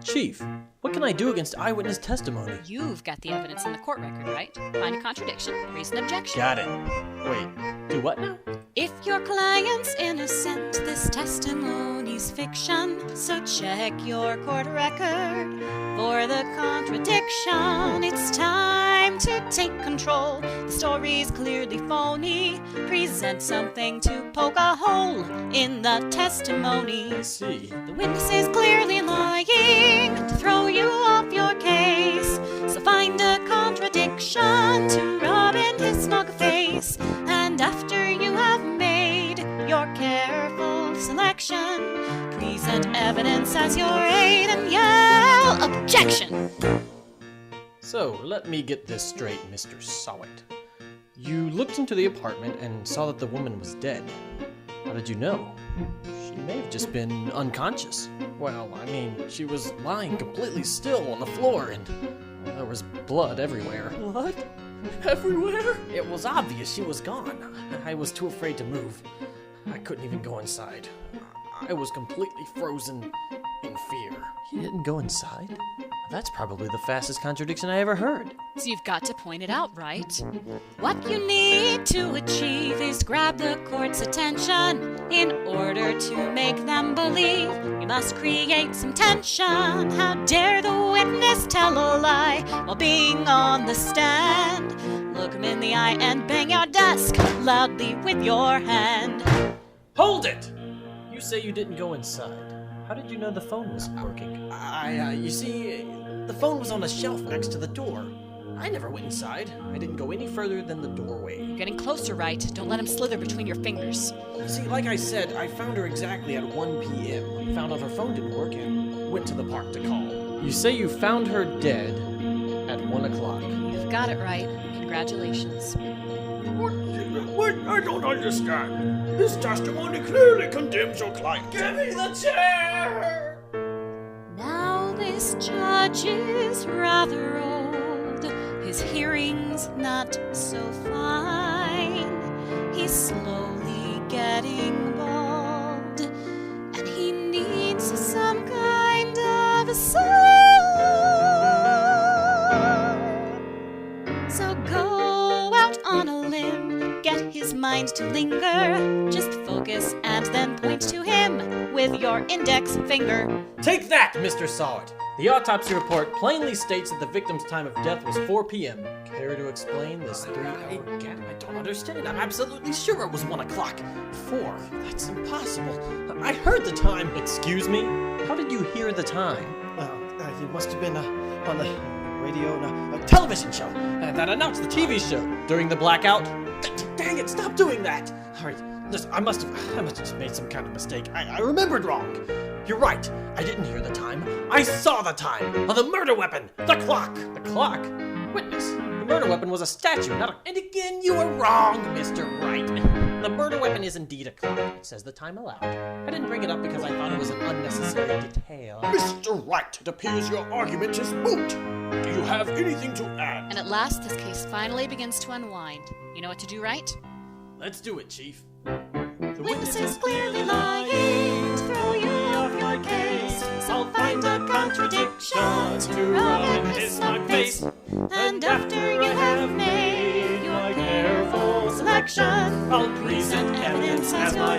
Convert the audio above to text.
Chief, what can I do against eyewitness testimony? You've got the evidence in the court record, right? Find a contradiction, raise an objection. Got it. Wait, do what now? If your client's innocent, this testimony's fiction. So check your court record for the contradiction. It's time to take control. The story's clearly phony. Present something to poke a hole in the testimony. I see. The witness is clearly lying to throw you off your case. So find a contradiction to rub in his smug face. And after you have made your careful selection, present evidence as your aid and yell objection. So, let me get this straight, Mr. Sahwit. You looked into the apartment and saw that the woman was dead. How did you know? She may have just been unconscious. Well, I mean, she was lying completely still on the floor and there was blood everywhere. What? Everywhere? It was obvious she was gone. I was too afraid to move. I couldn't even go inside. I was completely frozen in fear. You didn't go inside? That's probably the fastest contradiction I ever heard. So you've got to point it out, right? What you need to achieve is grab the court's attention. In order to make them believe, you must create some tension. How dare the witness tell a lie while being on the stand? Look him in the eye and bang your desk loudly with your hand. Hold it! You say you didn't go inside. How did you know the phone wasn't working? You see, the phone was on a shelf next to the door. I never went inside. I didn't go any further than the doorway. You're getting closer, right? Don't let him slither between your fingers. You see, like I said, I found her exactly at 1 p.m. Found out her phone didn't work and went to the park to call. You say you found her dead at 1 o'clock. You've got it right. Congratulations. What? I don't understand. This testimony clearly condemns your client. Give me the chair! Now this judge is rather old. His hearing's not so fine. He's slowly getting bald. And he needs some kind of a so go out on a limb, get his mind to linger. Just focus and then point to him with your index finger. Take that, Mr. Sahwit! The autopsy report plainly states that the victim's time of death was 4 p.m. Care to explain this 3-hour gap? I don't understand. I'm absolutely sure it was 1 o'clock. 4? That's impossible. I heard the time. Excuse me? How did you hear the time? It must have been on the radio, a television show that announced the TV show during the blackout. Dang it, stop doing that! Alright, listen, I must have made some kind of mistake. I remembered wrong. You're right, I didn't hear the time. I saw the time! The murder weapon! The clock! The clock? Witness, the murder weapon was a statue, not a... And again, you were wrong, Mr. Wright. The murder weapon is indeed a clock. It says the time allowed. I didn't bring it up because I thought it was an unnecessary detail. Mr. Wright, it appears your argument is moot. Do you have anything to add? And at last, this case finally begins to unwind. You know what to do, right? Let's do it, Chief. The witness is clearly lying to throw you off your case. So find a contradiction to rub in his smug face. And after you have made your careful selection, I'll present evidence as your